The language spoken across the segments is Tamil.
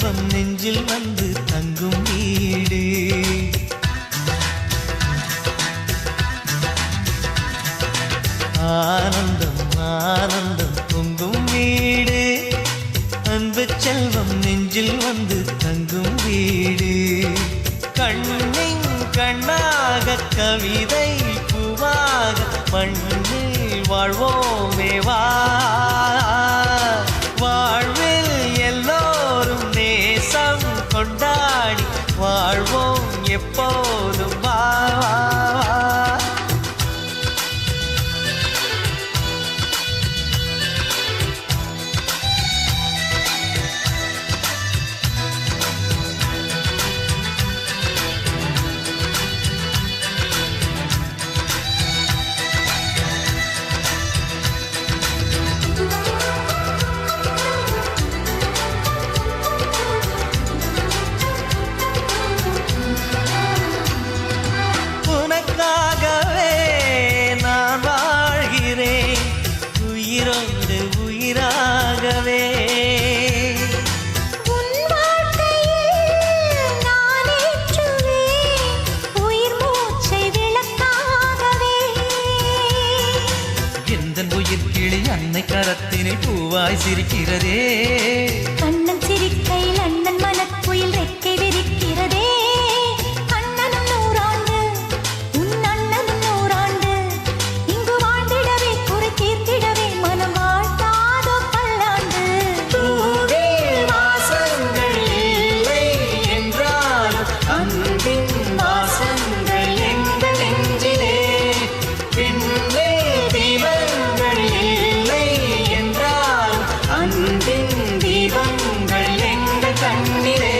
செல்வம் நெஞ்சில் வந்து தங்கும் வீடு. ஆனந்தம் ஆனந்தம் பொங்கும் வீடு. அன்பு செல்வம் நெஞ்சில் வந்து தங்கும் வீடு. கண்ணின் கண்ணாக கவிதை பூவாக மண்ணில் வாழ்வோமே வா. வாழ்வில் எல்லோரும் நேசம் கொண்டாடி வாழ்வோம் எப்போதும் வா. உயிரோடு உயிராகவே உன் வாழ்க்கையில் நான் ஏற்றுவேன் உயிர் மூச்சை விளக்காகவே. எந்தன் உயிர் கிளி அன்னை கரத்தினை பூவாய் சிரிக்கிறதே. கண்ணன் சிரிக்கையில் அண்ணன் மனக்குயில் ரெக்கை விரிக்கிறதே. கண்ணனும் நூறாண்டு உன் அண்ணனும் நூறாண்டு இங்கு வாழ்ந்திடவே குறை தீர்த்திடவே மனம் வாழ்த்தாதோ பல்லாண்டு. பூவில் வாசங்கள் இல்லை என்றாலும் அன்பின் வாசங்கள் எங்கள் நெஞ்சிலே. பின்னே தீபங்கள் இல்லை என்றாலும் அன்பின் தீபங்கள் எங்கள் கண்ணிலே.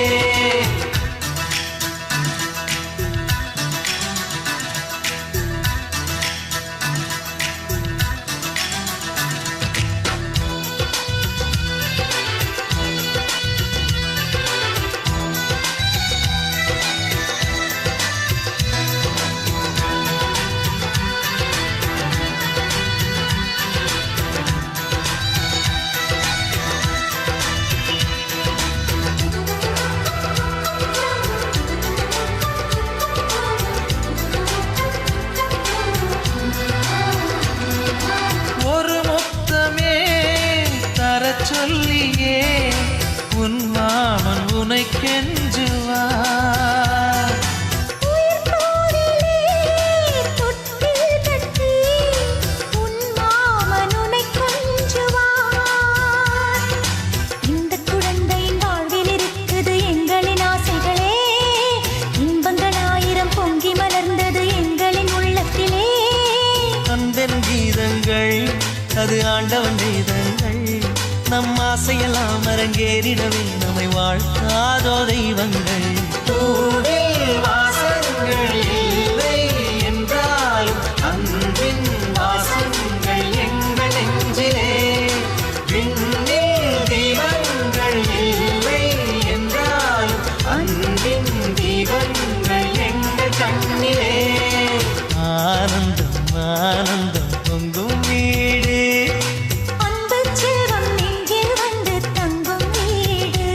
சொல்லியே உன் மாமன் உனை கெஞ்சுவார். உயிர் போரிலே தொட்டில் கட்டி உன் மாமன் உனை கொஞ்சுவார். இந்த குழந்தையின் வாழ்வில் இருக்குது எங்களின் ஆசைகளே. இன்பங்கள் ஆயிரம் பொங்கி மலர்ந்தது எங்களின் உள்ளத்திலே. அன்பென் கீதங்கள் அது ஆண்டவன் கீதங்கள். நம் ஆசையெல்லாம் அரங்கேறிடவே நம்மை வாழ்த்தாதோ தெய்வங்கள். பூவில் வாசங்கள் இல்லை என்றாலும் அன்பின் வாசங்கள் எங்கள் நெஞ்சிலே. விண்ணில் தீபங்கள் இல்லை என்றாலும் அன்பின் தீபங்கள் எங்கள் கண்ணிலே. ஆனந்தம் ஆனந்தம் பொங்கும் வீடு. அன்பு செல்வம் நெஞ்சில் வந்து தங்கும் வீடு.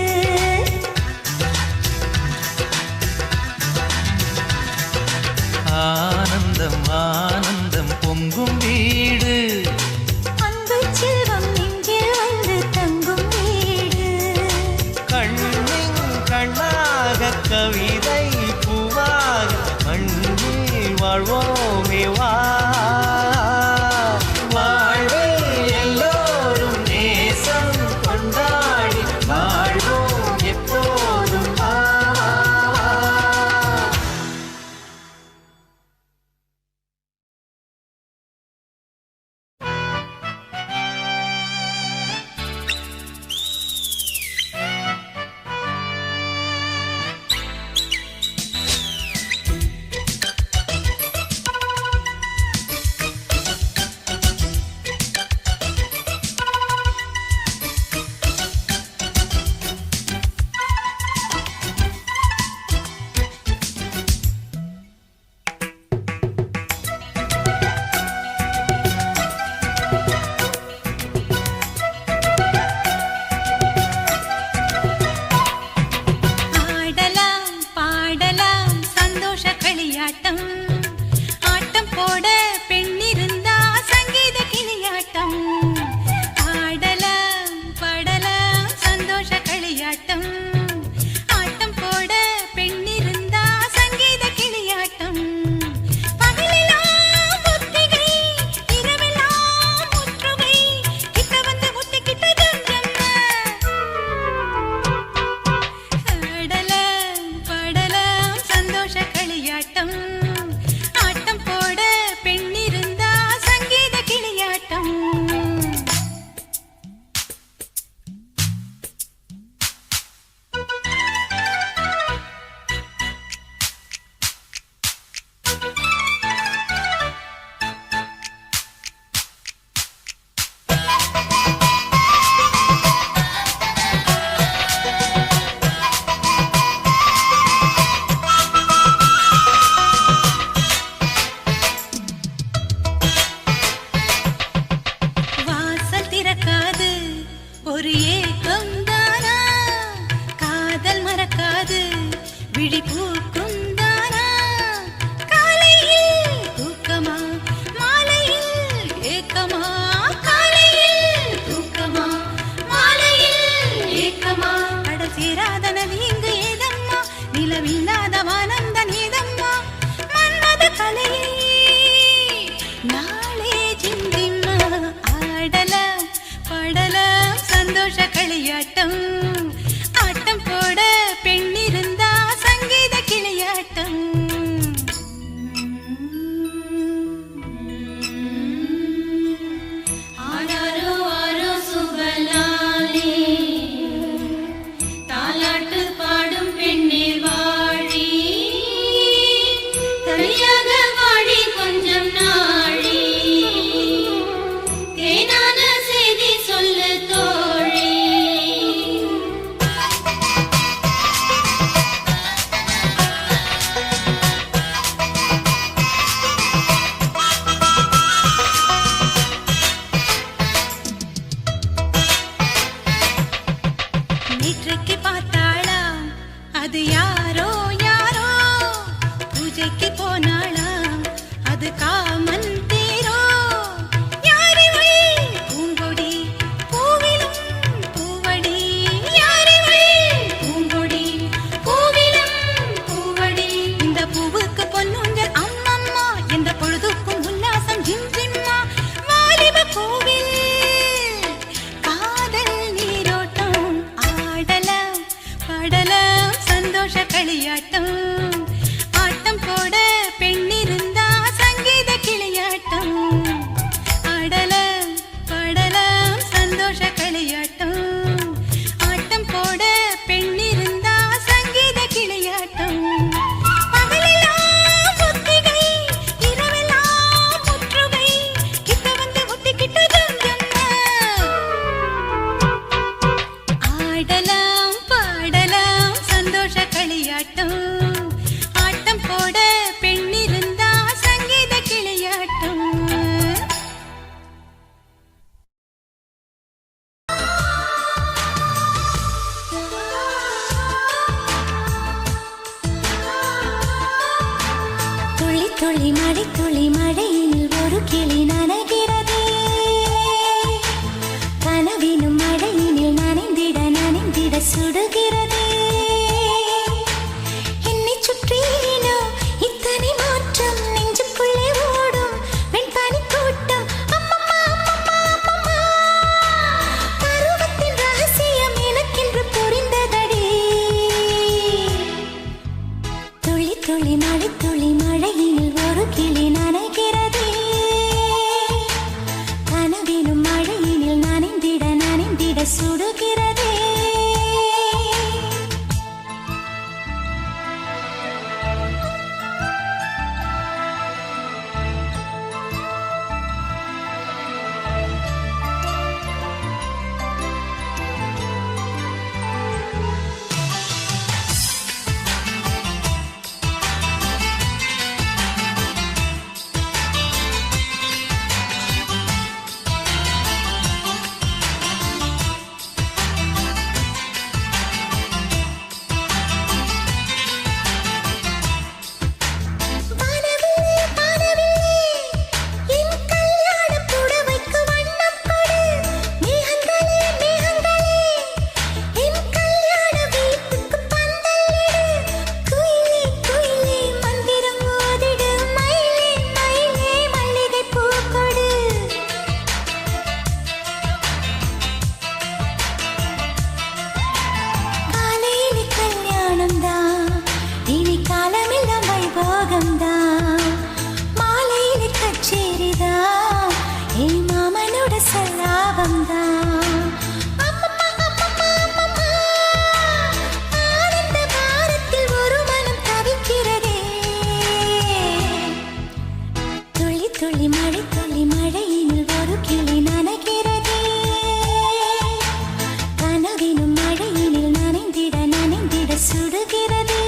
சந்தோஷ களியாட்டம் ஆட்டம் போட பெண் இருந்தா சங்கீத கிளியாட்டம் ஆராரோ ஆரோ சுபலாலே தாலாட்டு பாடும் பெண்ணே வாழி தனியாக வாழி கொஞ்சம் நாழி தேனான செய்தி சொல்லு தோழி நேற்றைக்கு பார்த்தாளா அது யாரோ யாரோ பூஜைக்கு போனாளா அது காமன் தேரோ யாரிவள் பூங்கொடி பூவிலும் பூவடி யாரிவள் பூங்கொடி பூவிலும் பூவடி இந்த பூவுக்கு பொன்னுங்கள் அம்மம்மா எந்த பொழுதுக்கும் உல்லாசம் ஜிம் ஜிம்மா வாலிப கோவில் காதல் நீரோட்டம் ஆடலாம் பாடலாம் சந்தோஷ களியாட்டம் ஆட்டம் போட பெண் இருந்தா சங்கீத கிளியாட்டம் ஆடலாம் பாடலாம் சந்தோஷ களியாட்டம் ஆட்டம் போட பெண் இருந்தா சங்கீத கிளியாட்டம் பகலெல்லாம் ஒத்திகை இரவெல்லாம் முற்றுகை கிட்ட வந்து ஒத்திக்கிட்டு ஆடலாம் பாடலாம் சந்தோஷ களியாட்டம் ஆட்டம் போட பெண் இருந்தா சங்கீத கிளியாட்டம் துளி துளி மழையில் ஒரு கிளி நனைகிறதே கனவினும் மழையினில் நனைந்திட சுடுகிறதே என்னை சுற்றினோ இத்தனை மாற்றம் நெஞ்சுக்குள்ளே ஓடும் வெண்பனி கூட்டம் அம்மம்மா அம்மம்மா அம்மம்மா பருவத்தின் ரகசியம் எனக்கென்று புரிந்ததடி துளி மழையினில் ஒரு கிளி நனைகிறதே கனவினும் மழையினில் நனைந்திட சுடுகிறதே துளி மழையினில் ஒரு கிளி நனைகிறதே கனவினும் மழையினில் நனைந்திட சுடுகிறதே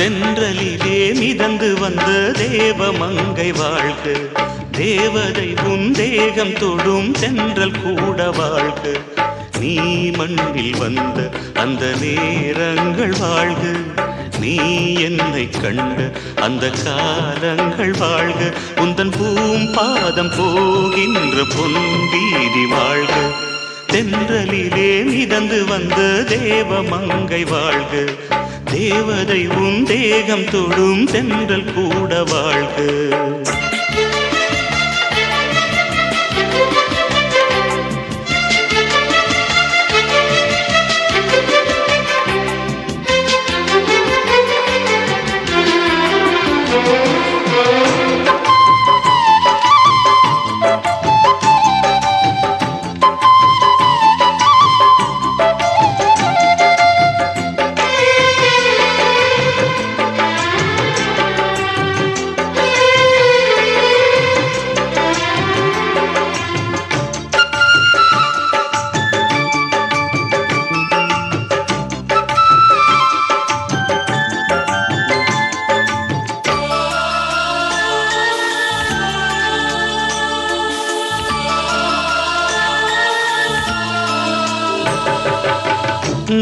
தென்றலிலே மிதந்து வந்த தேவமங்கை வாழ்க, தேவதை உன் தேகம் தொடும் தென்றல் கூட வாழ்க. நீ மண்ணில் வந்த அந்த நேரங்கள் வாழ்க, நீ என்னை கண்ட அந்த காலங்கள் வாழ்க. உந்தன் பூம்பாதம் போகின்ற பொன்வீதி வாழ்க. தென்றலிலே மிதந்து வந்த தேவமங்கை வாழ்க, தேவதை உன் தேகம் தொடும் தென்றல் கூட வாழ்க.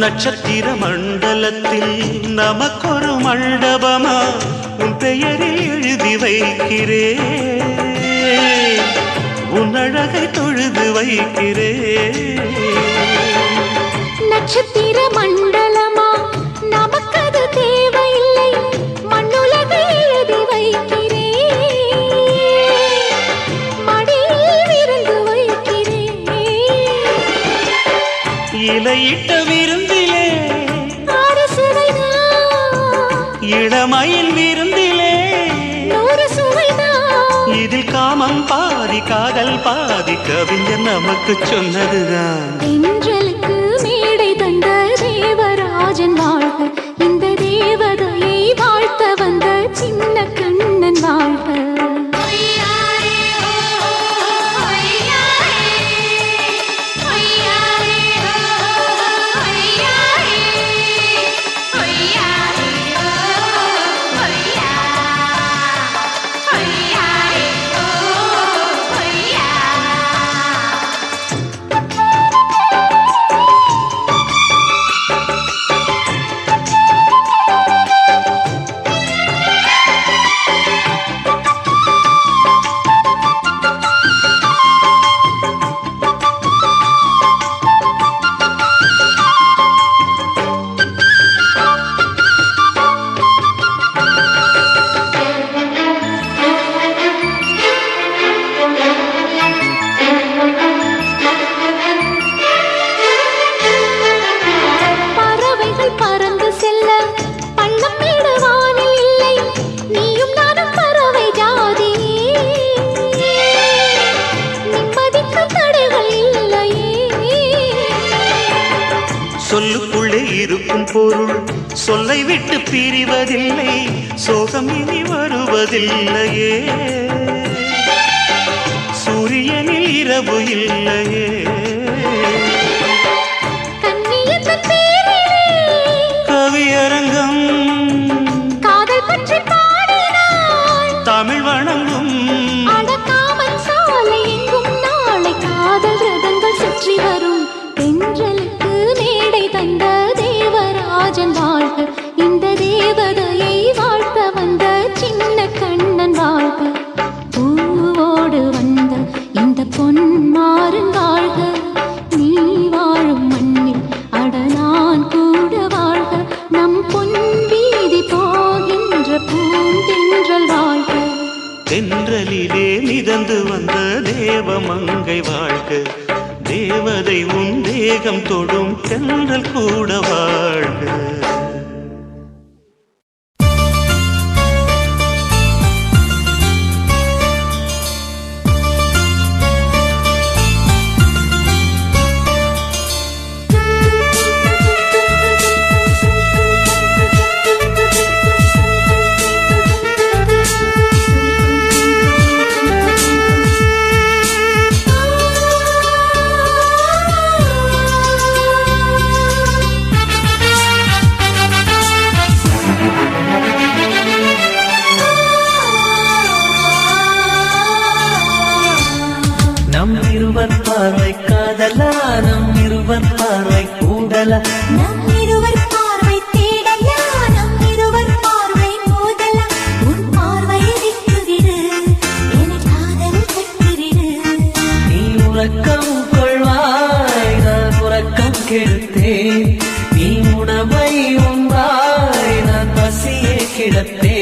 நட்சத்திர மண்டலத்தில் நமக்கொரு மண்டபமா உன் பெயரில் எழுதி வைக்கிறேன், உன் அழகை தொழுது வைக்கிறேன். நட்சத்திர மண்டலமா நமக்கது தேவையில்லை, மண்ணுலகை எழுதி வைக்கிறேன், மடியில் விருந்து வைக்கிறேன். இலையிட்ட விருந்திலே இளமயில் விருந்திலே நூறு சுவைதான். இதில் காமம் பாதி காதல் பாதி கவிஞர் நமக்கு சொன்னதுதான். தென்றலுக்கு மேடை தந்த தேவராஜன் வாழ்க, இந்த தேவதையை வாழ்த்த வந்த சின்ன கண்ணன் வாழ்க. சொல்லுக்குள்ளே இருக்கும் பொருள் சொல்லை விட்டு பிரிவதில்லை, சோகம் இனி வருவதில்லையே. சூரியனில் இரவு இல்லையே. கவியரங்கம் காதல் பற்றி பாடினாள், தமிழ் வணங்கும் அடக்காமல் சாலை எங்கும் நாளை காதல் ரதங்கள் சுற்றி வரும். தென்றலுக்கு மேடை தந்த தேவராஜன் வாழ்க, இந்த தேவதையை வாழ்த்த வந்த சின்ன கண்ணன் வாழ்க. பூவோடு வந்த இந்த பொன்மாறன் வாழ்க, நீ வாழும் மண்ணில் அட நான் கூட வாழ்க. நம் பொன் வீதி போகின்ற பூந்தென்றல் வாழ்க. தென்றலிலே மிதந்து வந்த தேவமங்கை வாழ்க, தேவதை உன் தேகம் தொடும் தென்றல் கூட வாழ்க. கிடப்பே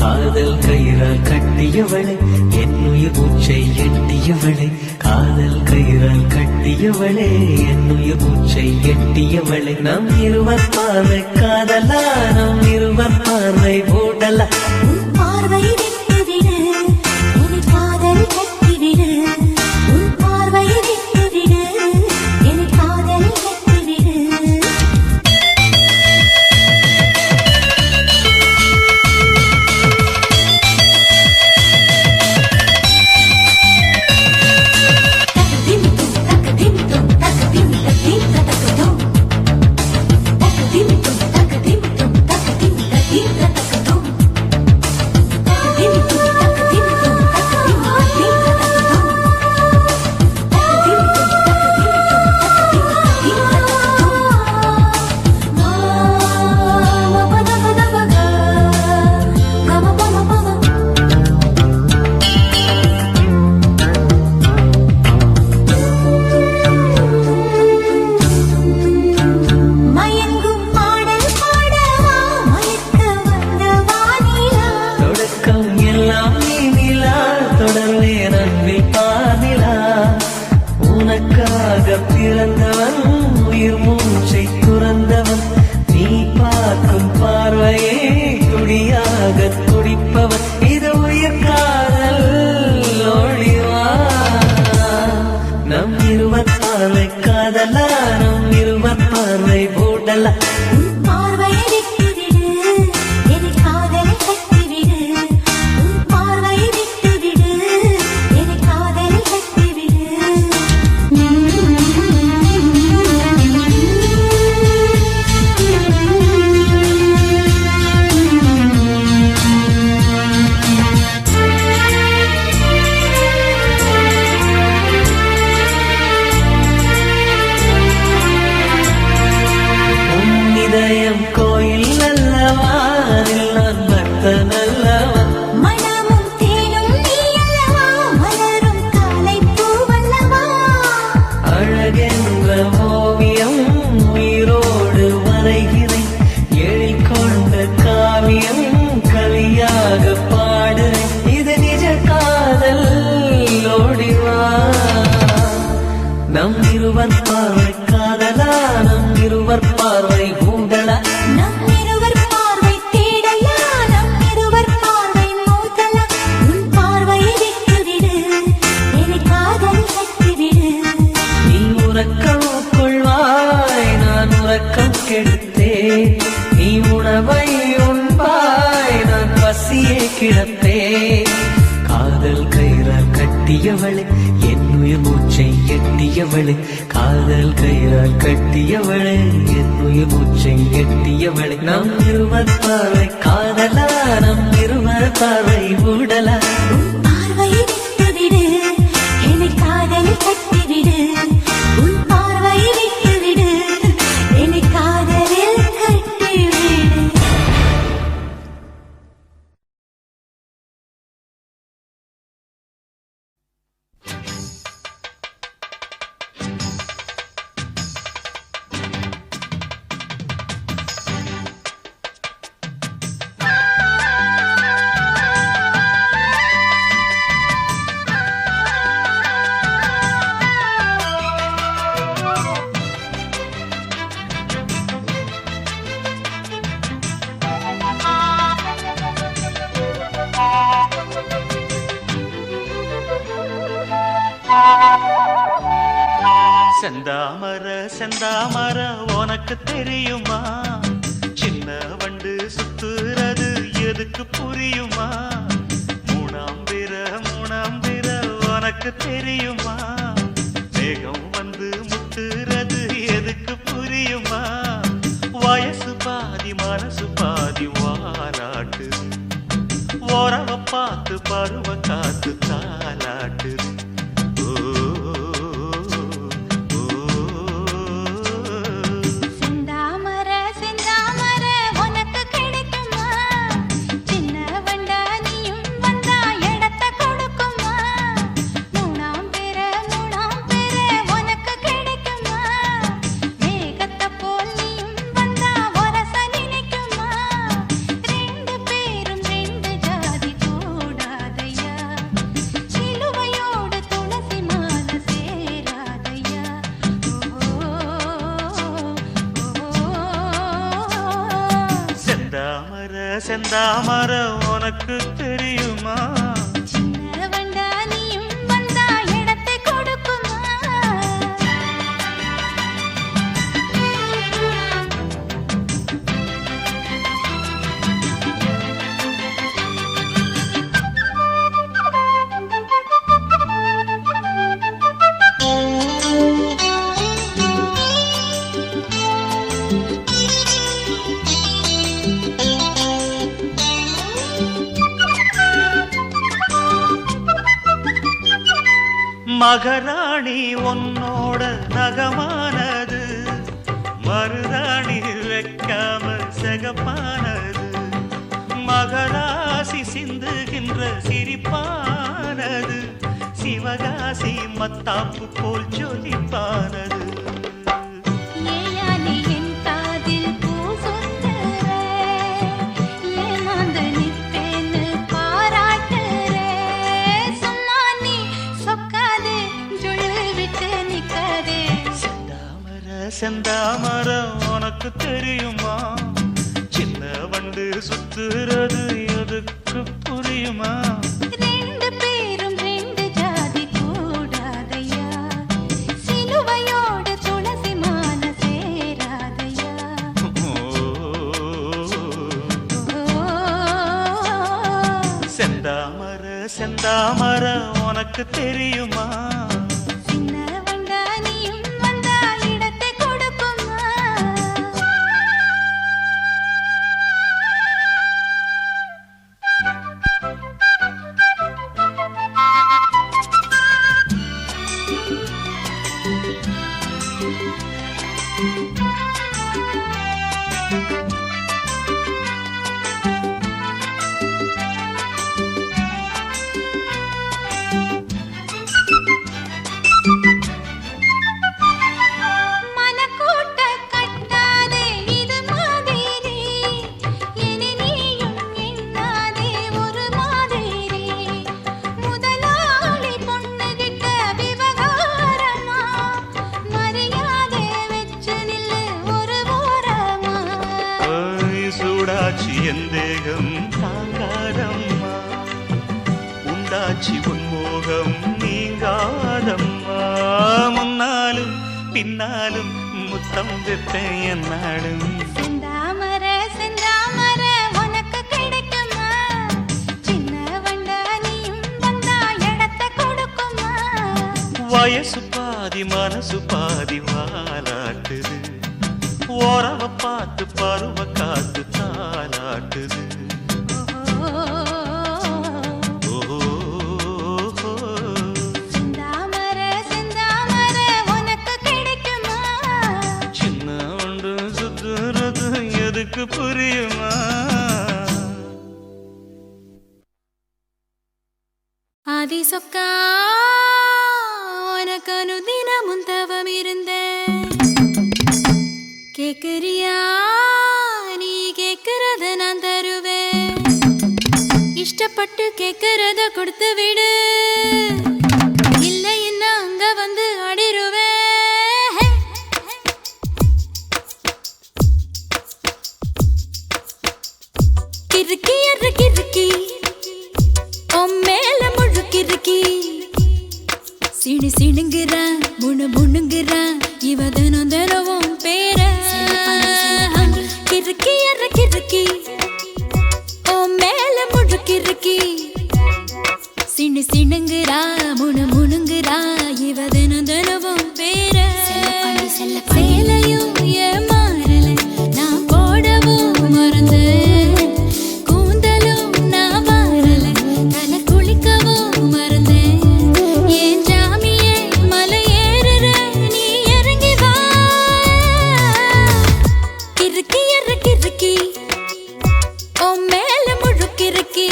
காதல் கயிறால் கட்டியவளே என்னுயிர் மூச்சை எட்டியவளே காதல் கயிறால் கட்டியவளே என்னுயிர் மூச்சை எட்டியவளே நம் இருவர் பார்வை காதலா நம் இருவர் பார்வை போடலா உன் பார்வை விட்டுவிடு என்னை காதல் கட்டிவிடு உன் பார்வை விட்டுவிடு என்னை காதல் கட்டிவிடு மயங்கும் பாடல் பாடவா மயக்க வந்த வானிலா தொடக்கம் எல்லாம் நீ நிலா தொடர்வே நன்பில் பாதிலா உனக்காக பிறந்தவன் உயிர் மூச்சை துறந்தவன் நீ பார்க்கும் பார்வையே துடியாக துடிப்பவன் இது உயிர் காதல் ஒளிவா நம் இருவர் பார்வை காதலா நம் இருவர் பார்வை போடலா உன் பார்வையை விட்டுவிடு என்னை காதல் கட்டிவிடு உன் பார்வையை விட்டுவிடு என்னை காதல் கட்டிவிடு உன் இதயம் கோயில் அல்லவா அதில் நான் பக்தன் அல்லவா மனமும் தேனும் நீ அல்லவா மலரும் காலை பூவல்லவா அழகென்ற ஓவியம் உயிரோடு வரைகிறேன் எழில் கொண்ட காவியம் கவியாக பாடுறேன் இது நிஜ காதல் ஓடிவா நம் இருவர் பார்வை காதலா நம் இருவர் பார்வை ஊடலா நம் இருவர் பார்வை தேடலா நம் இருவர் பார்வை மோதலா உன் பார்வையை விட்டுவிடு என்னை காதல் கட்டிவிடு நீ உறக்கம் கொள்வாய் நான் உறக்கம் கெடுத்தேன் நீ உணவை உண்பாய் நான் பசியே கிடப்பேன் காதல் கயிறால் கட்டியவளே என்னுயிர் மூச்சை எட்டியவளே காதல் கயிறால் கட்டியவளே என்னுயிர் மூச்சை எட்டியவளே நம் இருவர் பார்வை காதலா நம் இருவர் பார்வை ஊடலா உன் பார்வையை விட்டுவிடு என்னை காதல் கட்டிவிடு உன் பார்வையை விட்டுவிடு என்னை காதலில் கட்டிவிடு செந்தாமர செந்தாமர உனக்கு தெரியுமா சின்ன வண்டு சுத்துறது எதுக்கு புரியுமா மூணாம் பிற உனக்கு தெரியுமா மேகம் வந்து முட்டுறது எதுக்கு புரியுமா வயசு பாதி மனசு பாதி வாலாட்டு உறவ பார்த்து பருவ காத்து தாலாட்டுது செந்தாமர செந்தாமர உனக்கு கிடைக்குமா சின்ன வண்டா நீயும் வந்தா இடத்த கொடுக்குமா மூணாம் பிற உனக்கு கிடைக்குமா மேகத்தை போல் நீயும் வந்தா வரச நினைக்குமா ரெண்டு செந்தாமர செந்தாமர உனக்கு தெரியுமா சின்ன வண்டா நீயும் வந்தா இடத்தை கொடுக்குமா மகராணி உன்னோட நகமானது மருதாணி வைக்காம செகப்பானது மகராசி சிந்துகின்ற சிரிப்பானது சிவகாசி மத்தாப்பு போல் ஜொலிப்பானது ஏயானே என் காதில் பூ சொந்தர ஏமாந்து நிற்பேன்னு பாராட்டுற சும்மா நீ சொக்காதே ஜொல்லு விட்டு நிக்காதே செந்தாமர செந்தாமர உனக்கு தெரியுமா சின்ன வண்டு சுத்துறது எதுக்கு புரியுமா ரெண்டு பேரும் ரெண்டு ஜாதி கூடாதையா சிலுவையோடு துளசி மாலை சேராதையா செந்தாமர செந்தாமர உனக்கு தெரியுமா சின்ன வண்டா நீயும் வந்தா இடத்தை கொடுக்குமா மனக்கூட்ட கட்டாதே இது மாதிரி இனி நீயும் எண்ணாதே ஒரு மாதிரி முதலாளி பொண்ணுகிட்ட விவகாரமா மரியாதை வச்சு நில்லு ஒரு ஓரமா சூடாச்சி என் தேகம் தாங்காதம்மா உண்டாச்சி உன்மோகம் நீங்காதம்மா முன்னாலும் பின்னாலும் முத்தம் வைப்பேன் என்னாலும் செந்தாமர செந்தாமர உனக்கு கிடைக்குமா சின்ன வண்டா நீயும் வந்தா இடத்தை கொடுக்குமா வயசு பாதி மனசு பாதி வாலாட்டுது ஓரவ பார்த்து பருவ காத்து தாலாட்டுது செந்தாமர செந்தாமர உனக்கு கிடைக்குமா சின்ன ஒன்று சுத்துறது எதுக்கு புரியுமா ஆதி சொக்கா உனக்கு அனுதினமும் தவம் இருந்தேன் கேக்குறியா நீ கேக்குறத நான் தருவேன் இஷ்டப்பட்டு கேக்குறத கொடுத்து விடு இல்லை என்ன அங்க வந்து அடிருவேன் கிறுக்கி அற கிறுக்கி மேல முழுக்கிறுக்கி சிணு சிணுங்குறா முணு முணுங்குறா இவ தினம் தினமும் பேர கிறுக்கி அற கிறுக்கி மேல முழுக்கிறுக்கி சிணு சிணுங்குறா முணு முணுங்குறா இவ தினம் தினமும் பேர சேலையும் ஏமாறல நான் போடவும் மறந்தேன் கூந்தலும் நான் மாறல தலை குளிக்கவும் மறந்தேன் ஏன் ஜாமியே மலை ஏறுற நீ இறங்கி வா கிறுக்கி அற கிறுக்கி மேல முழுக்கிறுக்கி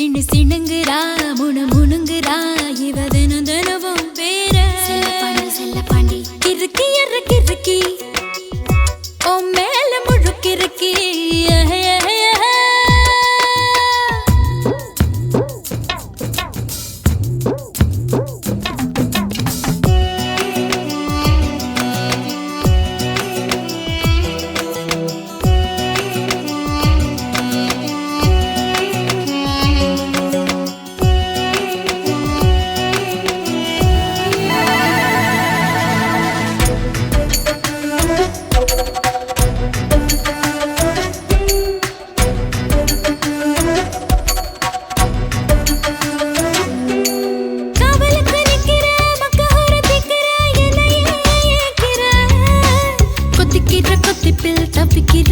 சிண்டு சிணுங்குறா முணு முணுங்குறா இவ தினம் தினமும் பேர செல்ல பாண்டி கிறுக்கி எற கிறுக்கி ஓ மேல முழுக்கிறுக்கி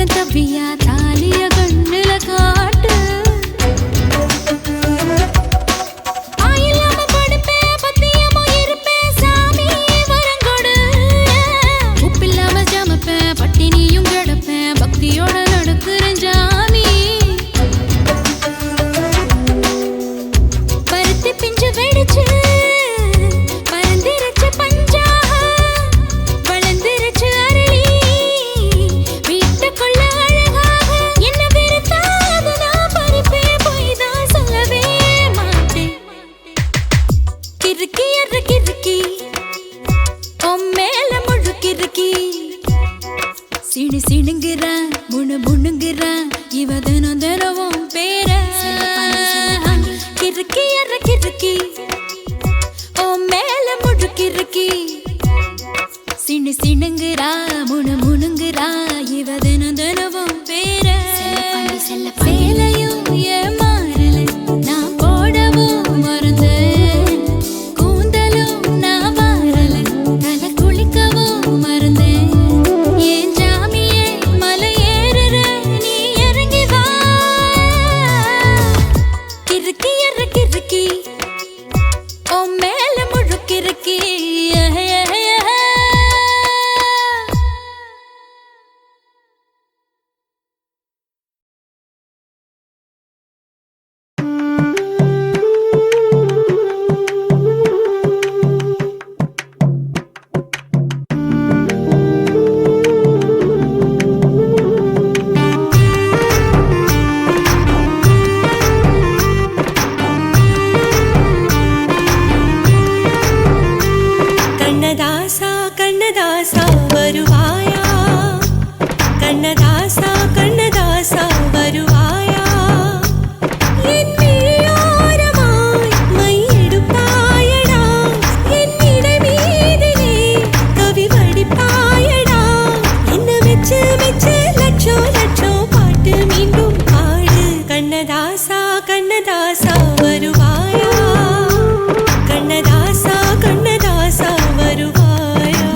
தவியா தாலிய கண்ணுல காட்டு ஆயில்லாம படுப்பே பத்தியமோ இருப்பே சாமி வரங்கொடு உப்பில்லாம ஜமப்பே பட்டினியும் கிடப்பே பக்தியோட நடக்குறேன் ஜாமி பருத்தி பிஞ்சு வெடிச்சு பறந்திருச்சு பஞ்சா வளர்ந்திருச்சு அரளி வீட்டுக்குள்ள அழகாக என்ன வெறுத்தாது நான் பறிப்பே போய் தான் சொல்லவே மாட்டேன் கிறுக்கி எற கிறுக்கி மேல முழு கிறுக்கி சிடு சிடுங்குறா முணு முணுங்குறா இவ தினம் தினமும் பேர கிறுக்கி எற கிறுக்கி மேல முழு கிறுக்கி சிண்டு சிணுங்குறா முணு முணுங்குறா இவ தினம் தினமும் பேர சேலையும் ஏமாறல நான் போடவும் மறந்தேன் கூந்தலும் நான் மாறல தலை குளிக்கவும் மறந்தேன் ஏன் ஜாமியே மலை ஏறுற நீ இறங்கி வா கிறுக்கி எற கிறுக்கி மேல முழு கிறுக்கி கண்ணதாசா கண்ணதாசா வருவாயா கண்ணதாசா கண்ணதாசா வருவாயா என் விழியோரமாய் மையெடுப்பாயடா என்னிட மீதிலே கவி வடிப்பாயடா என்ன மெச்சு மெச்சு லட்சம் லட்சம் பாட்டு மீண்டும் பாடு கண்ணதாசா கண்ணதாசா வருவாயா கண்ணதாசா கண்ணதாசா வருவாயா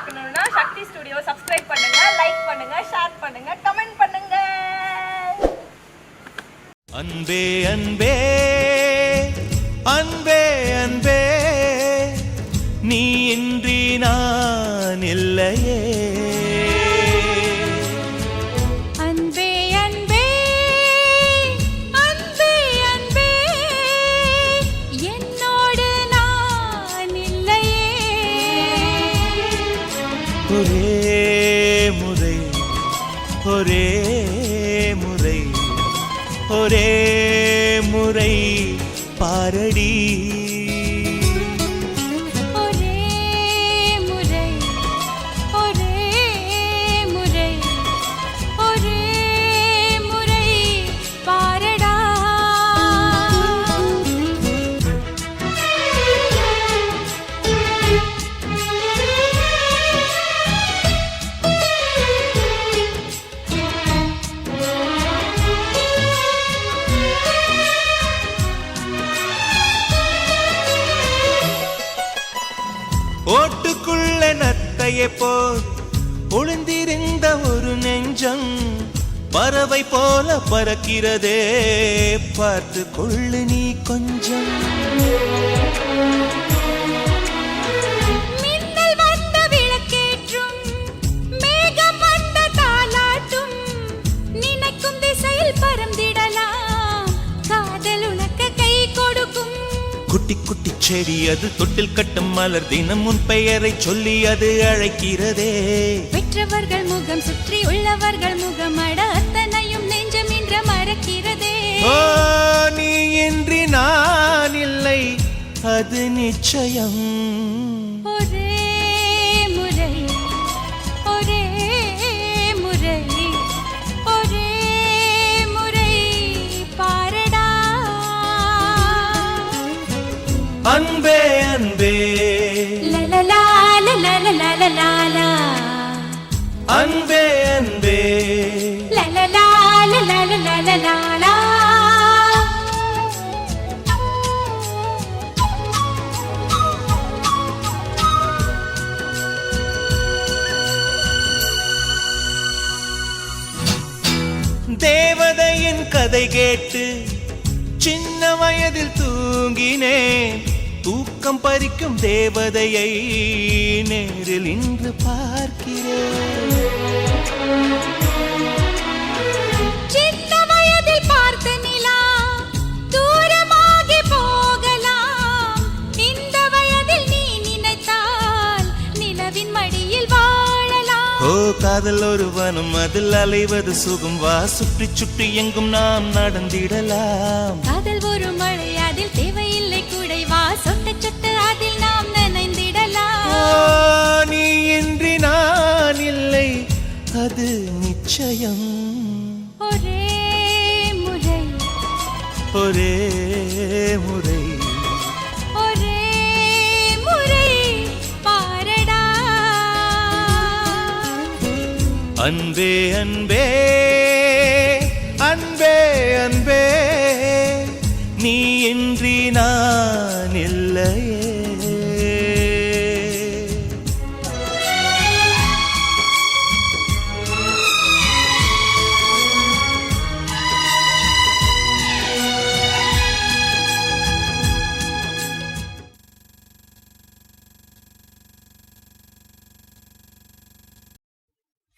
பார்க்கணும்னா சக்தி ஸ்டுடியோ சப்ஸ்கிரைப் பண்ணுங்க, லைக் பண்ணுங்க, ஷேர் பண்ணுங்க, கமெண்ட் பண்ணுங்க. அன்பே அன்பே அன்பே அன்பே நீ இன்றி நான் இல்லையே. அன்பே அன்பே அன்பே அன்பே என்னோடு நான் இல்லையே. ஒரே முறை ஒரே முறை ஒரே முறை பாரடி. ஒரே முறை ஒரே முறை ஒரே முறை பாரடா. ஓட்டுக்குள்ள நத்தையை போல் ஒளிந்திருந்த ஒரு நெஞ்சம் பறவை போல பறக்கிறதே, பார்த்து கொள்ளு நீ கொஞ்சம். மின்னல் வந்த விளக்கேற்றும் மேகம் வந்த தாலாட்டும் நினைக்கும் திசையில் பறந்திடலாம், காதல் உனக்கு கை கொடுக்கும். குட்டி குட்டி செடி அது தொட்டில் கட்டும் மலர் தினம் உன் பெயரை சொல்லி அது அழைக்கிறதே. பெற்றவர்கள் முகம் சுற்றி உள்ளவர்கள் முகம் அட அத்தனையும் நெஞ்சம் என்ற மறக்கிறதே. ஓ நீ இன்றி நான் இல்லை அது நிச்சயம். ஒரே முறை ஒரே முறை ஒரே முறை பாரடா. அன்பே அன்பே லலலா லலலா லலலா அன்பே அன்பே லலலா லலலா லலலா. தேவதையின் கதை கேட்டு சின்ன வயதில் தூங்கினேன், தூக்கம் பறிக்கும் தேவதையை நேரில் இன்று பார்க்கிறேன். சின்ன வயதில் பார்த்த நிலா தூரமாகி போகலாம், இந்த வயதில் நீ நினைத்தால் நிலவின் மடியில் வாழலாம். ஓ காதல் ஒரு வனம் அதில் அலைவது சுகம், வா சுற்றி சுற்றி எங்கும் நாம் நடந்திடலாம். காதல் ஒரு மழை அதில் தேவையில்லை குடை, வா சொட்ட சொட்ட அதில் நாம் நனைந்திடலாம். ஓ நீ இன்றி நான் இல்லை அது நிச்சயம். ஒரே முறை ஒரே முறை ஒரே முறை பாரடா. அன்பே அன்பே அன்பே அன்பே நீ இன்றி நான் இல்லையே.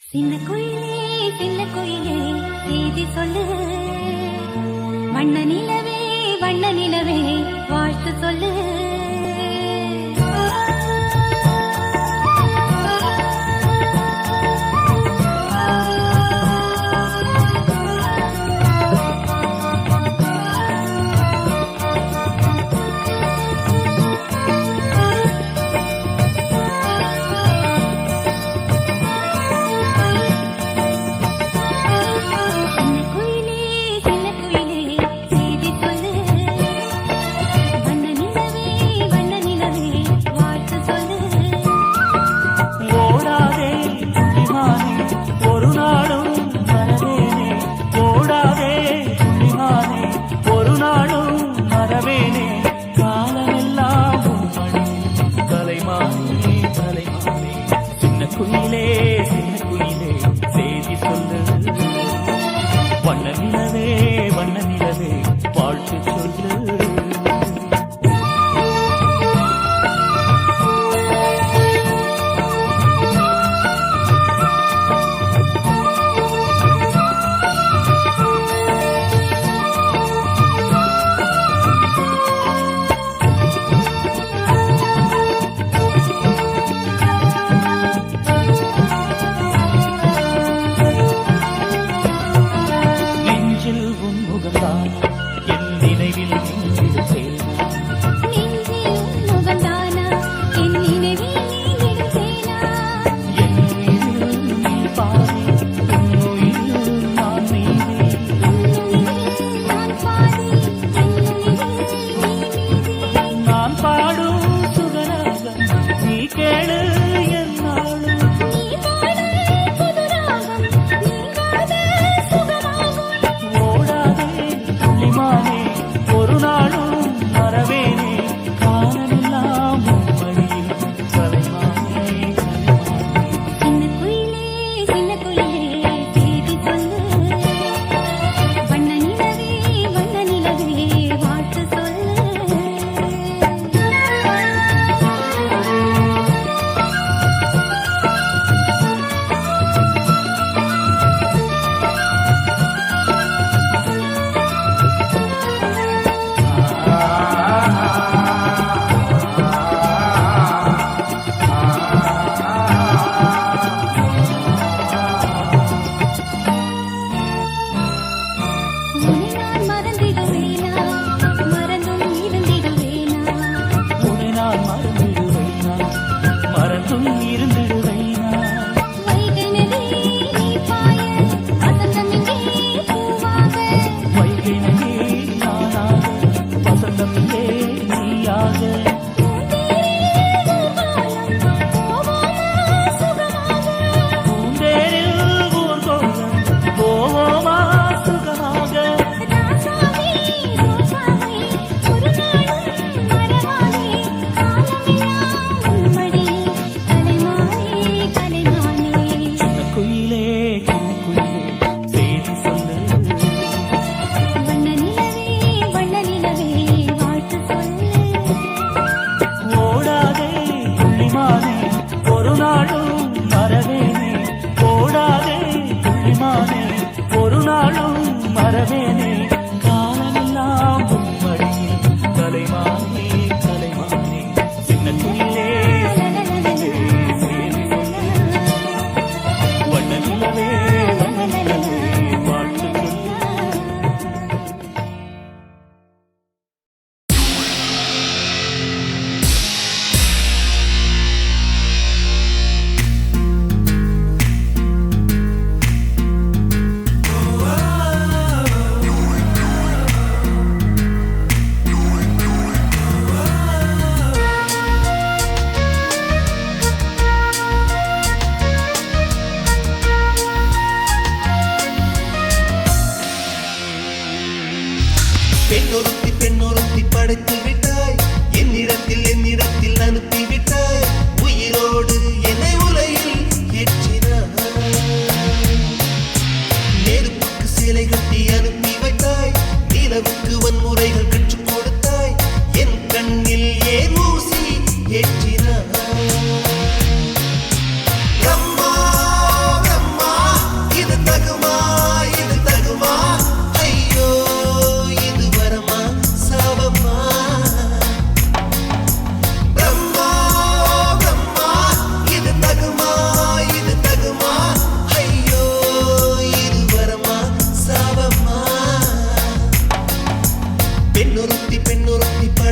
சின்ன குயிலே செய்தி சொல்லு, வண்ண நிலவே வாழ்த்து சொல்லு. சின்ன குயிலே செய்தி சொல்லு,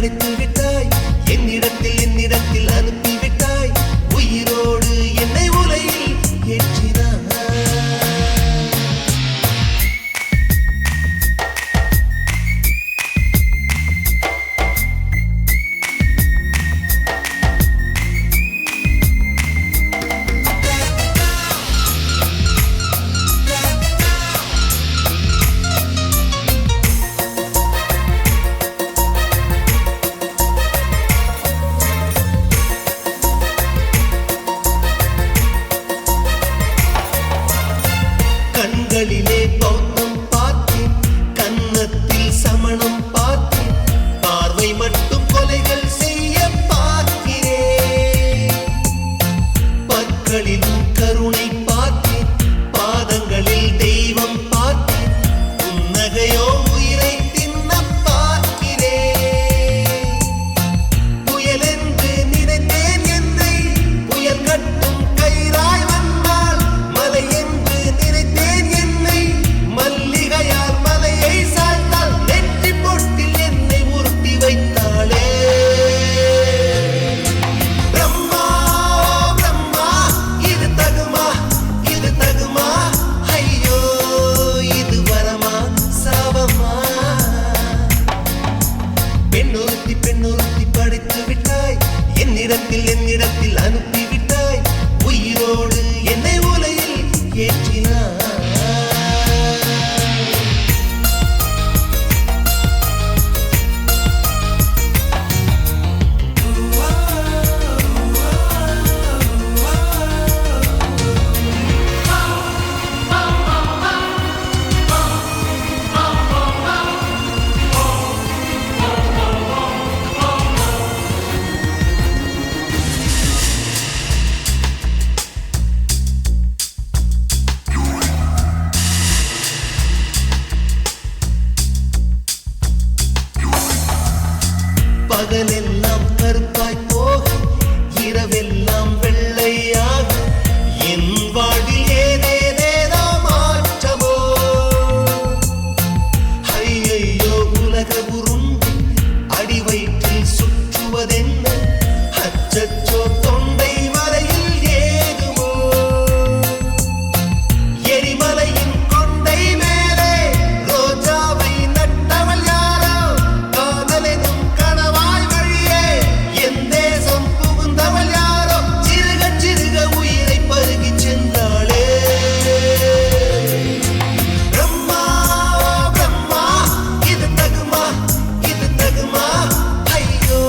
படைத்து விட்டாய் என்னிடத்தில் அனுப்பி விட்டாய் உயிரோடு என்னை உலகில் ஏற்றினாய் கண்களிலே பௌத்தம் பார்த்தேன் கன்னத்தில் சமணம் பார்த்தேன் பார்வை மட்டும் கொலைகள் செய்ய பார்க்கிறேன் பற்களிலும் கருணை பார்த்தேன் பாதங்களில் தெய்வம் பார்த்தேன் புன்னகையோ உயிரை தின்ன பார்க்கிறேன் புயல் என்று நினைத்தேன் என்னை புயல் கட்டும் கயிறாய் வந்தால் மலை என்று நினைத்தேன் என்னை மல்லிகையால் மலையை சாய்த்தால் நெற்றி பொட்டில் என்னை உருட்டி வைத்தாளே பிரம்மா பிரம்மா இது தகுமா ஐயோ இது வரமா சாபமா பெண்ணொருத்தி படைத்து விட்டாய் என்னிடத்தில் அனுப்பி விட்டாய் உயிரோடு என்னை உலகில் ஏற்றினாய் பகலெல்லாம் கருப்பாய் போக இரவெல்லாம் வெள்ளையாக என் வாழ்வில் ஏதேதேதோ மாற்றமோ ஐயையோ உலக உருண்டு அடி வயிற்றில் சுற்றுவதென்ன அச்சச்சோ தொண்டை வரையில் ஏகுமோ எரிமலையின் கொண்டை மேலே ரோஜாவை நட்டவள் யாரோ காதலெனும் கணவாய் வழியே என் தேசம் புகுந்தவள் யாரோ சிறுக உயிரை பருகி சென்றாளே பிரம்மா பிரம்மா இது தகுமா ஐயோ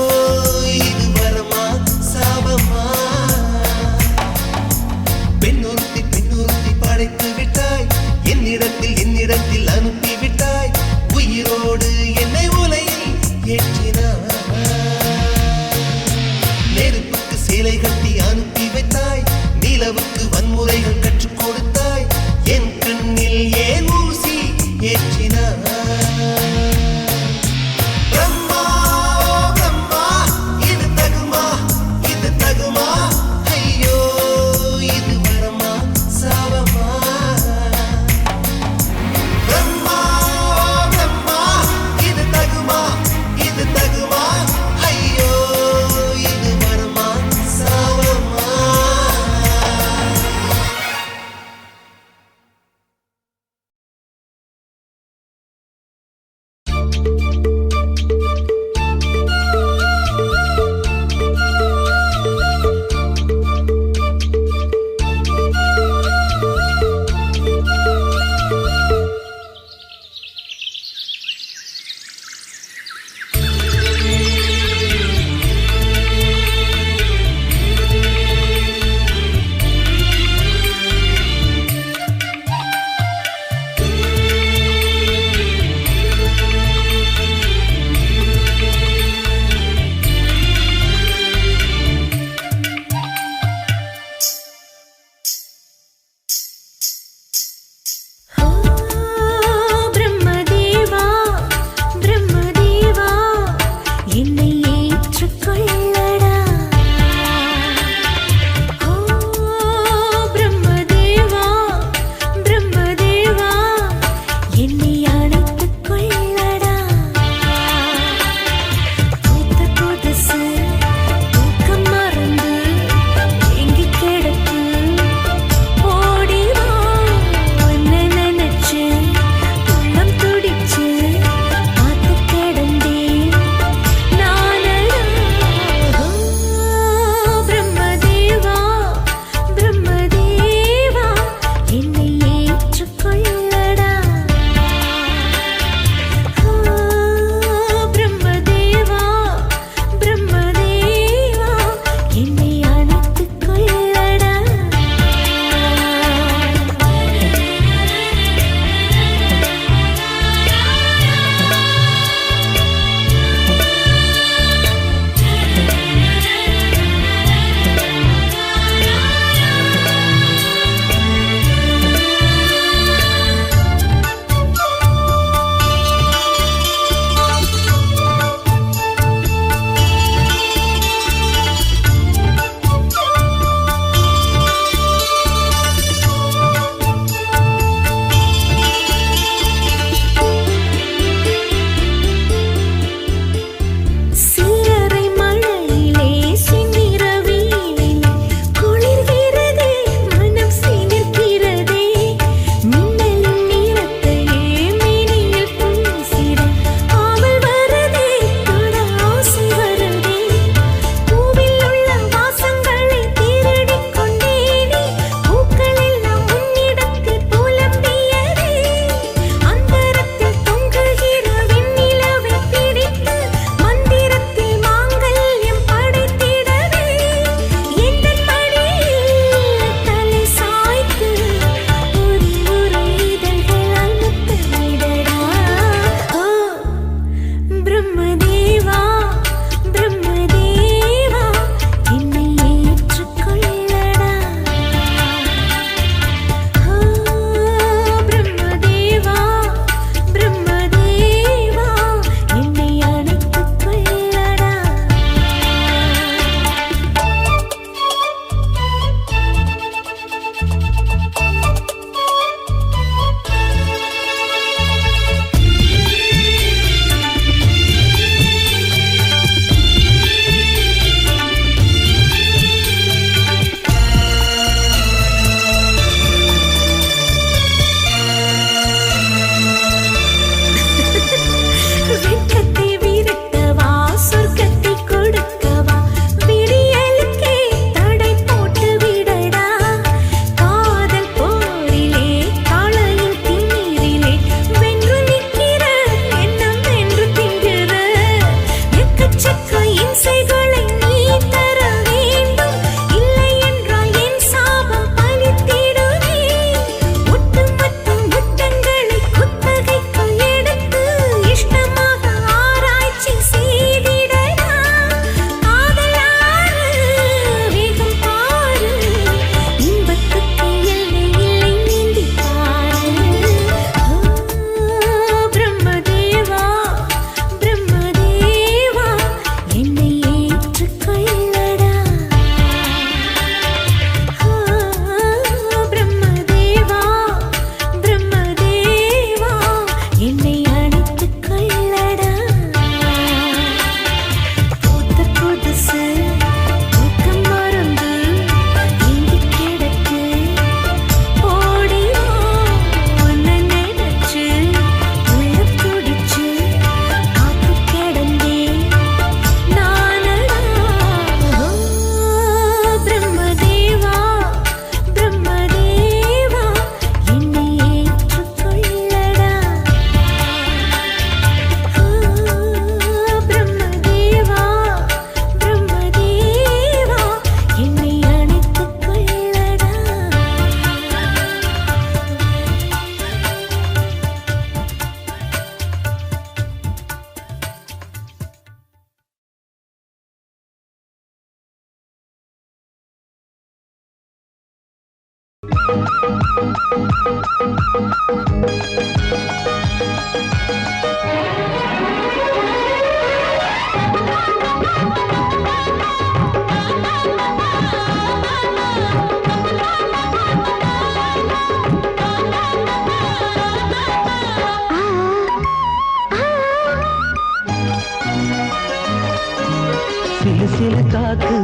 சிலு சிலு காத்து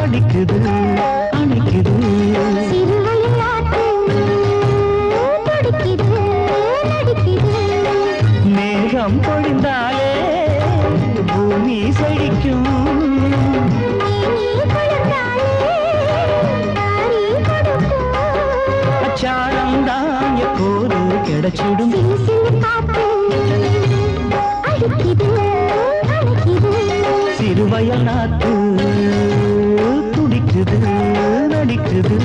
அடிக்குது அணைக்குது மேகம் பொழிந்தாலே பூமி செழிக்கும் அச்சாரம் தான் எப்போது கிடைச்சிடும் சிறுவயல் நாத்து துடிக்குது நடிக்குது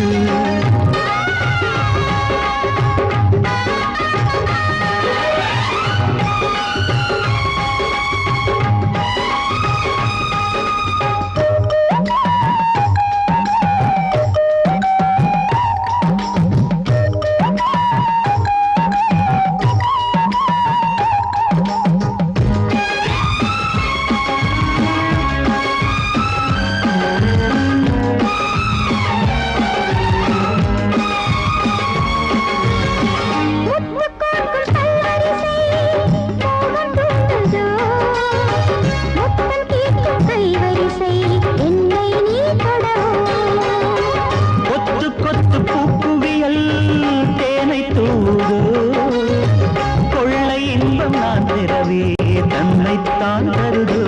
தன்னைத்தான் தருது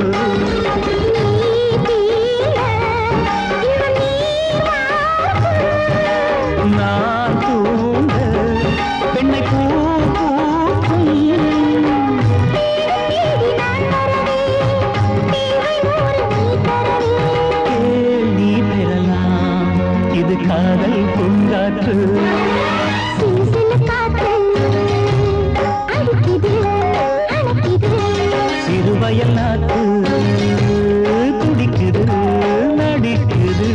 நான் தூங்க பெண்ணை பூ பூக்கும் கேள்வி பெறலாம் இது காதல் பூங்காற்று சிறுவயல் நாத்து துடிக்குது நடிக்குது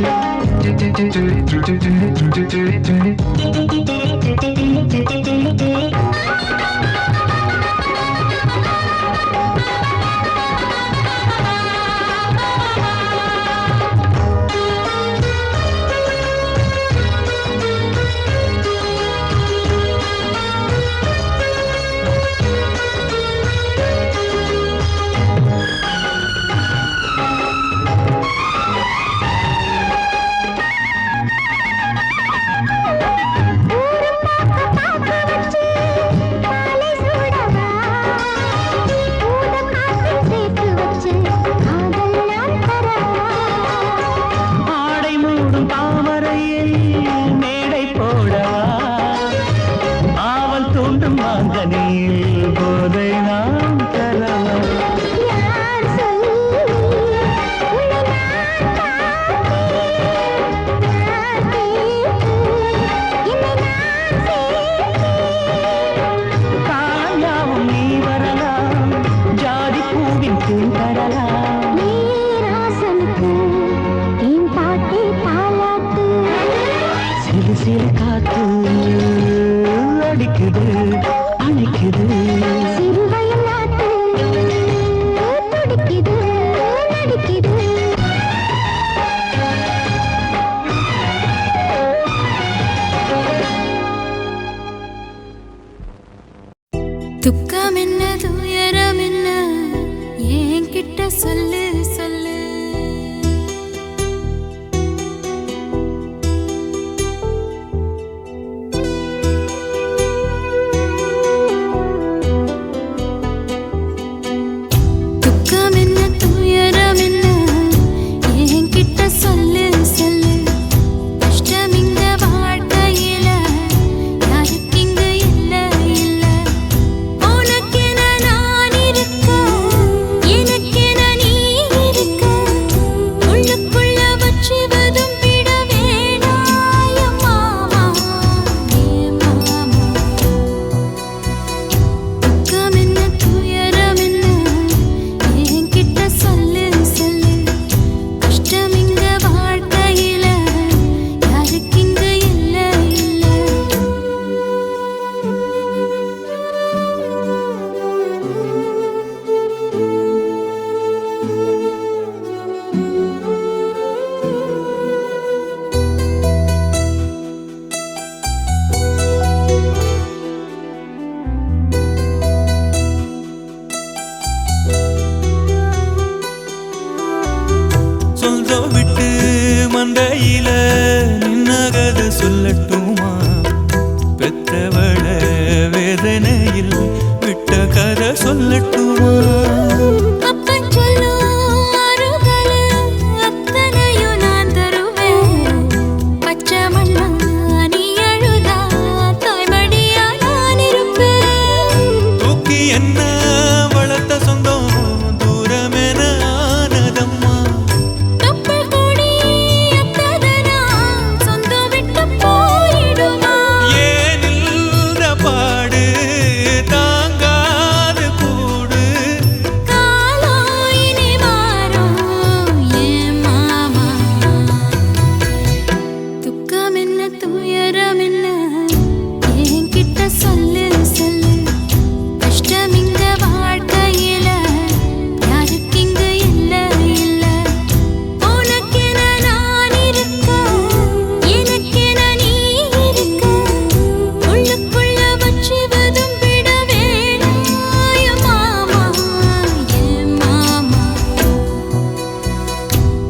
பக்கத்தில நின்னகது சொல்லட்டுமா பெத்தவள வேதனையில் விட்ட கதை சொல்லட்டுமா அப்பன் சொல்லும் ஆறுதலு அத்தனையும் நான் தருவேன் பச்சை மண்ணா நீ அழுதா தாய்மடியா நான் இருப்பேன் தூக்கி என்ன வளர்த்த சொந்தம் தூரமென ஆனதம்மா கப்பல் கூடி அத்ததனா சொந்தம் விட்டு போயிடுமா ஏனில்த பாடு தாங்காது கூடு காலம் இனி மாறும் ஏன் மாமா துக்கம் என்ன துயரம் என்ன என்கிட்ட சொல்லு சொல்லு கஷ்டம் இங்க வாழ்க்கையில யாருக்கு இங்க இல்ல இல்ல உனக்கென நான் இருக்க எனக்கென நீ இருக்க உள்ளுக்குள்ள வச்சுவதும் விட வேணாம் மாமா ஏன் மாமா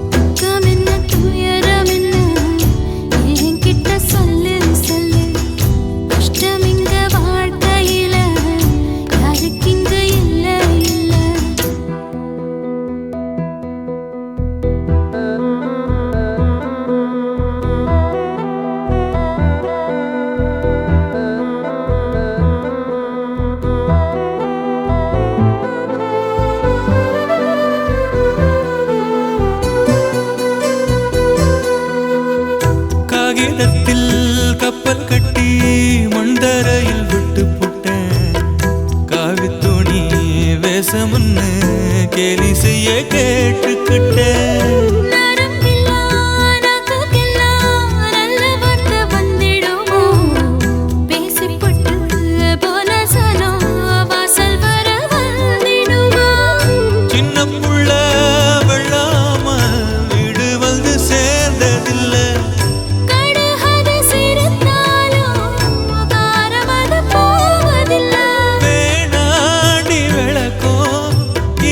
துக்கம் என்ன துயரம் என்ன என்கிட்ட சொல்லு சொல்லு கஷ்டம் இங்க வாழ்க்கையில யாருக்கு இங்க இல்ல இல்ல காகிதத்தில் கப்பல் கட்டி மண்தரையில் விட்டு புட்டேன் காவித்துணி வேஷம்னு கேலி செய்ய கேட்டுக்கிட்டேன் நரம்பில்லா நாக்குக்கெல்லாம் நல்ல வார்த்தை வந்திடுமோ பேசிப்பட்டு போன சனம் வாசல் வர வந்திடுமோ சின்ன புள்ள வெள்ளாம வீடு வந்து சேர்ந்ததில்லை கடுகது சிரித்தாலும் காரமது போவதில்லை வேணாண்டி விளக்கும்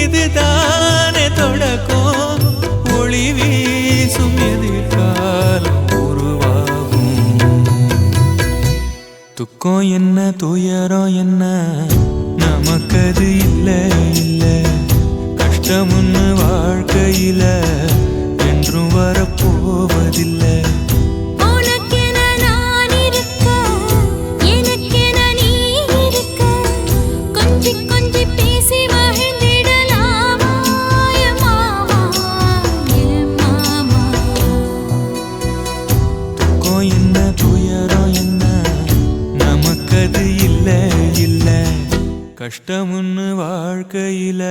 இதுதானே தொடக்கும் ஒளி வீசும் எதிர்காலம் உருவாகும் துக்கம் என்ன துயரம் என்ன நமக்கது இல்ல இல்ல கஷ்டம்னு வாழ்க்கையில என்றும் வரப்போவதில்லை உனக்கென நான் இருக்க எனக்கென நீ இருக்க கொஞ்சி கொஞ்சி பேசி மகிழ்ந்திடலாமா என் மாமா என் மாமா துக்கம் என்ன துயரம் என்ன நமக்கது இல்ல இல்ல கஷ்டம்னு வாழ்க்கையில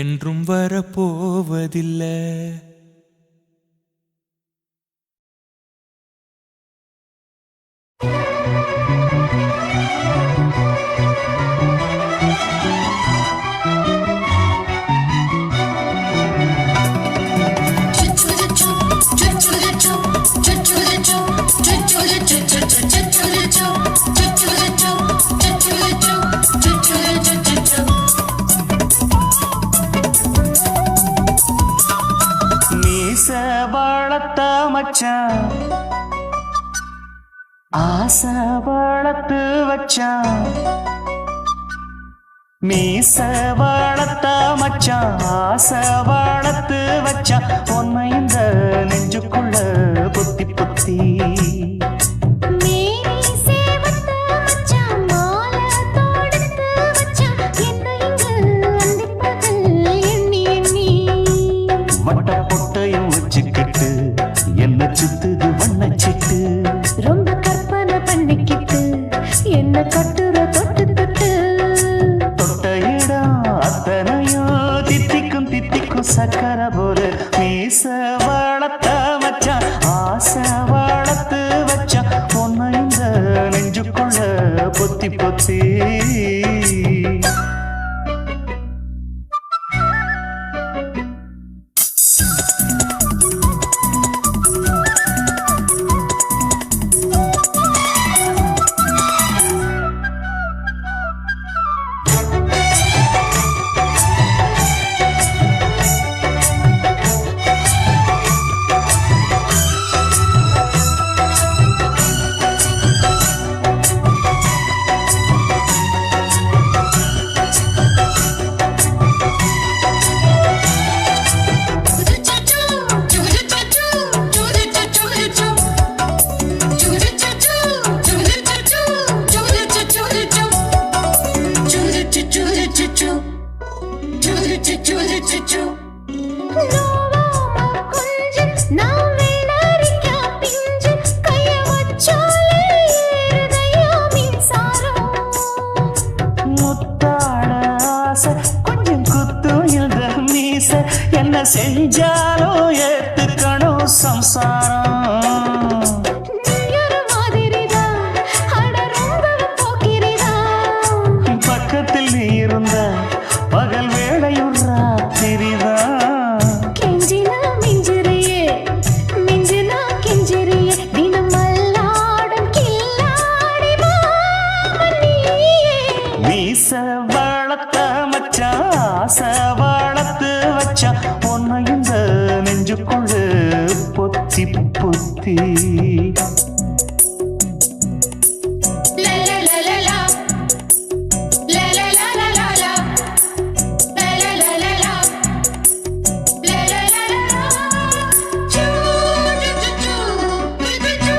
என்றும் வரப்போவதில்லை மீச வளர்த்த மச்சான் ஆசை வளர்த்து வச்சான் மீச வளர்த்த மச்சான் ஆசை வளர்த்து வச்சான் உன்னை இந்த நெஞ்சுக்குள்ள புத்தி புத்தி மேரி சேவத்து மச்சான் மாலை தொடுத்து வச்சான் என்ன இங்கு அந்திப்பகல் எண்ணி எண்ணி வட்ட பொட்டையும் வச்சுக்கிட்டு என்ன சுத்துது வண்ணச்சிட்டு ரொம்ப கற்பனை பண்ணிக்கிட்டு என்ன கட்டுற தொட்டு தொட்டு தொட்ட இடம் அத்தனையும் தித்திக்கும் தித்திக்கும் சக்கரை போல மீச வளர்த்த மச்சான் ஆசை வளர்த்து வச்சான் உன்னை இந்த நெஞ்சுக்குள்ள பொத்தி பொத்தி நோவாம கொஞ்சம் நான் வேணாரிக்கா பிஞ்சு கைய வச்சாலே ஏறுதையா மின்சாரம் முத்தாட ஆசை கொஞ்சம் குத்தும் இந்த மீச என்ன செஞ்சாலும் ஏத்துக்கணும் சம்சாரம் நீயொரு மாதிரிதான் அட ரொம்பவும் போக்கிரிதான் பக்கத்தில் நீ இருந்த பகல் வேளையும் ராத்திரிதான் கெஞ்சினா மிஞ்சிறியே மிஞ்சினா கெஞ்சிறியே தினம் மல்லாடும் கில்லாடி மாமன் நீயே மீச வளர்த்த மச்சான் ஆசை வளர்த்து வச்சான் உன்னை இந்த நெஞ்சுக்குள்ள பொத்தி பொத்தி La la la la la La la la la la la La la la la la La la la la la Choo choo choo choo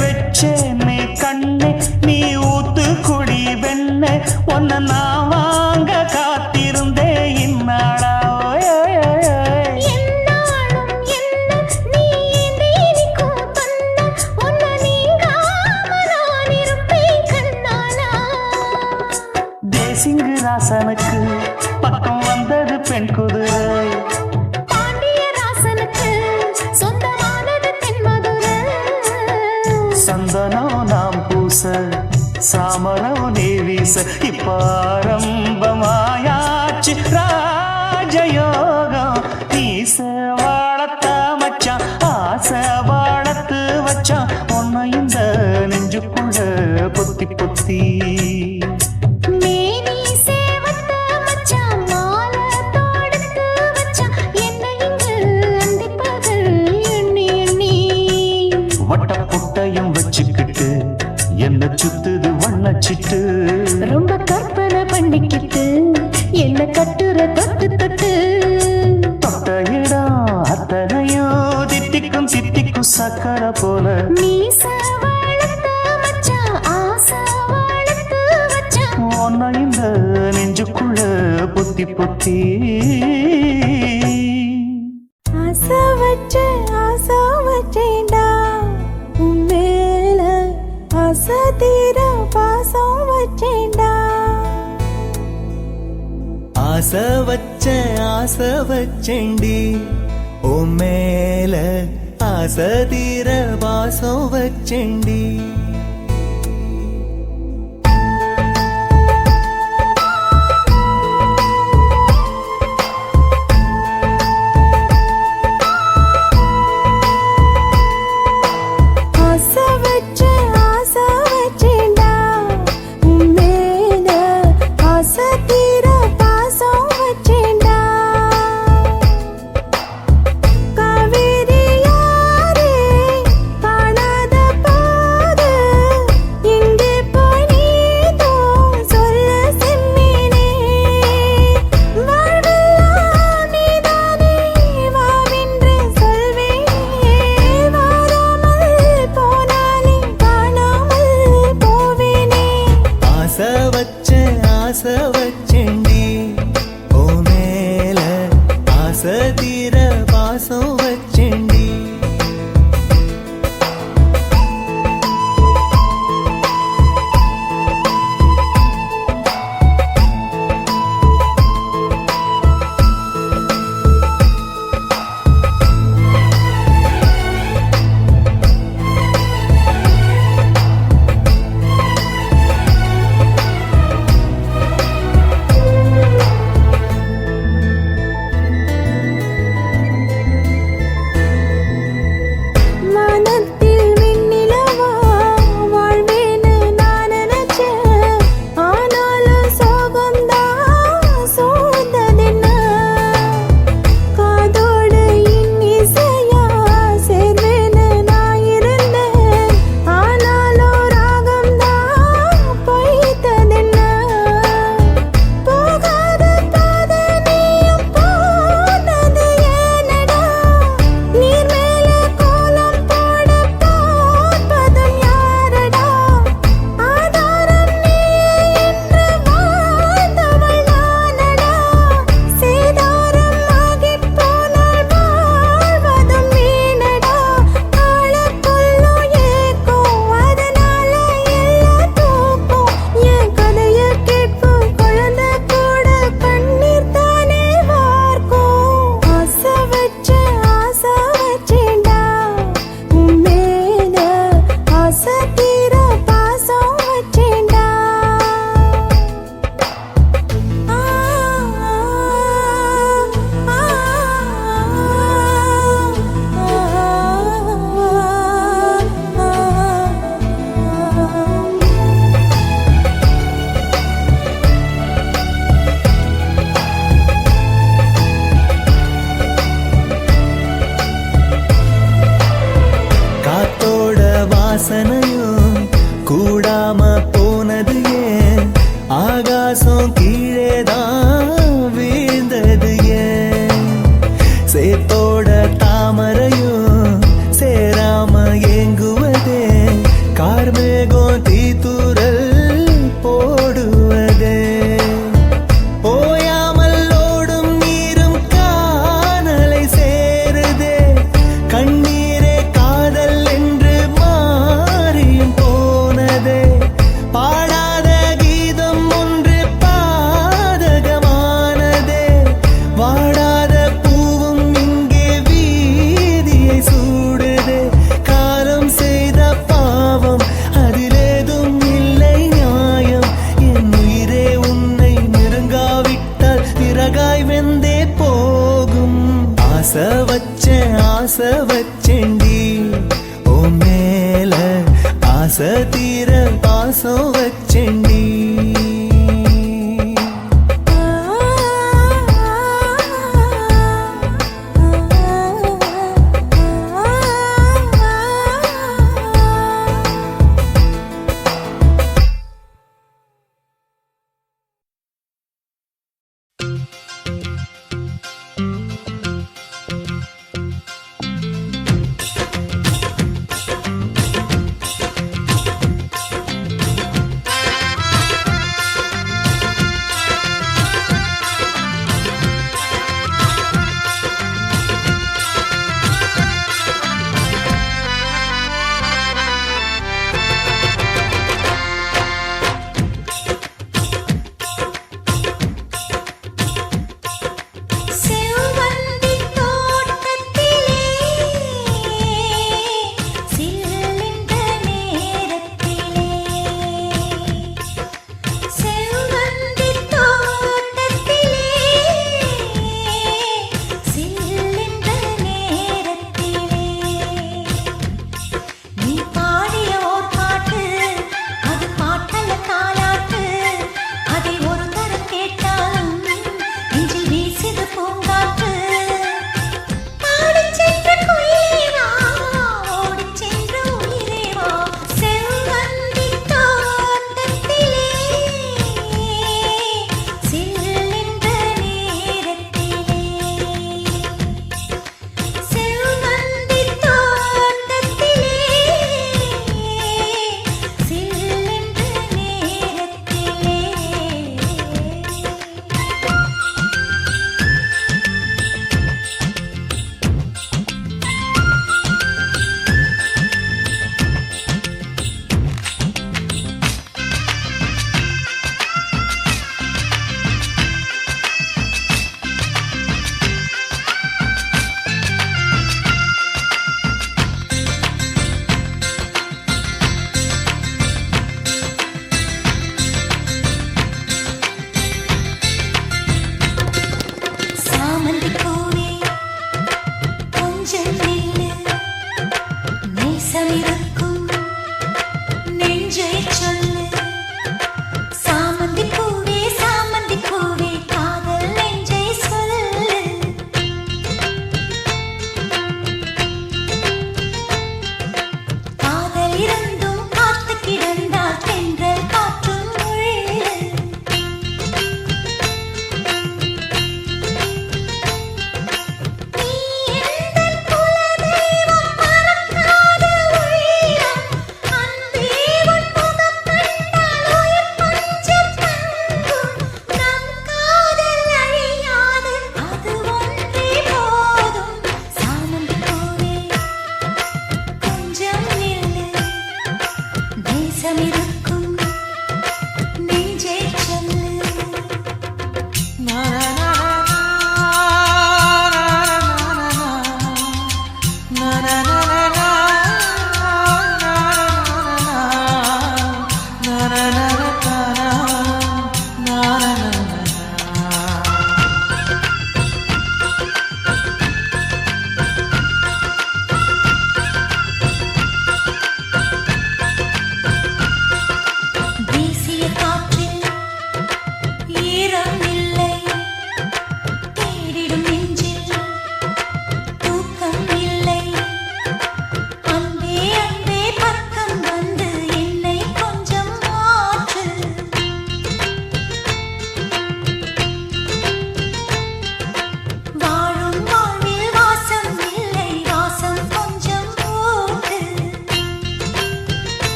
வச்சேனே கண்ணே நீ ஊத்து குடி வெண்ணே உன்னை நான் வாங்க காத்திருந்தே இந்நாளா ஓய், ஓய், ஓய், ஓய். என்னாலும் என்ன நீ நீக்கும் தந்தா உன்னை நீங்காம நான் இருப்பேன் கண்ணாலா தேசிங்கு ராசனுக்கு பக்கம் வந்தது பெண் குதிரை பாண்டிய ராசனுக்கு சொந்தமானது தென்மதுரை சந்தனம் நாம் பூச சாமரம் நீ வீச இப்பாரம்பமாயாச்சு ராஜயோகம் நீச வாழத்த மச்சான் ஆசை வாழத்து வச்சான் உன்னை இந்த நெஞ்சுக்குள்ள பொத்தி பொத்தி மேனி சேவத்த மச்சான் மாலை தொடுத்து வச்சான் என்னை இங்கு அந்திப்பகல் எண்ணி எண்ணி வட்ட புட்டையும் வச்சுக்கிட்டு என்ன சுத்துது வண்ணச்சிட்டு ரொம்ப கற்பனை பண்ணிக்கிட்டு என்ன கட்டுற தொட்டு தொட்டு தொட்ட இடம் அத்தனையும் தித்திக்கும் தித்திக்கும் சக்கரை போல மீச வளர்த்த மச்சான் ஆசை வளர்த்து வச்சான் உன்னை இந்த நெஞ்சுக்குள்ள பொத்தி பொத்தி ஆசை வச்சேன்டா உன் மேல ஆசை தீர பாசம் வச்சேன்டா ஆசை வச்சேண்டி ஓ மேல ஆசை தீர பாசம் வச்சேண்டி ஆசை வச்சேன்டா உன் மேல ஆசை தீர பாசம் வச்சேன்டா காவேரி யாரே காணாத பாது எங்கே போய் நீதோ சொல்ல செம்மீனே வாழ்வெல்லாம் நீதானே வாவென்று சொல்வேனே வாராமல் போனாலே காணாமல் போவேனே ஆசை வச்சேண்டி ஓ மேல ஆசை தீர பாசம் வச்சேண்டி La பாசம் கீழ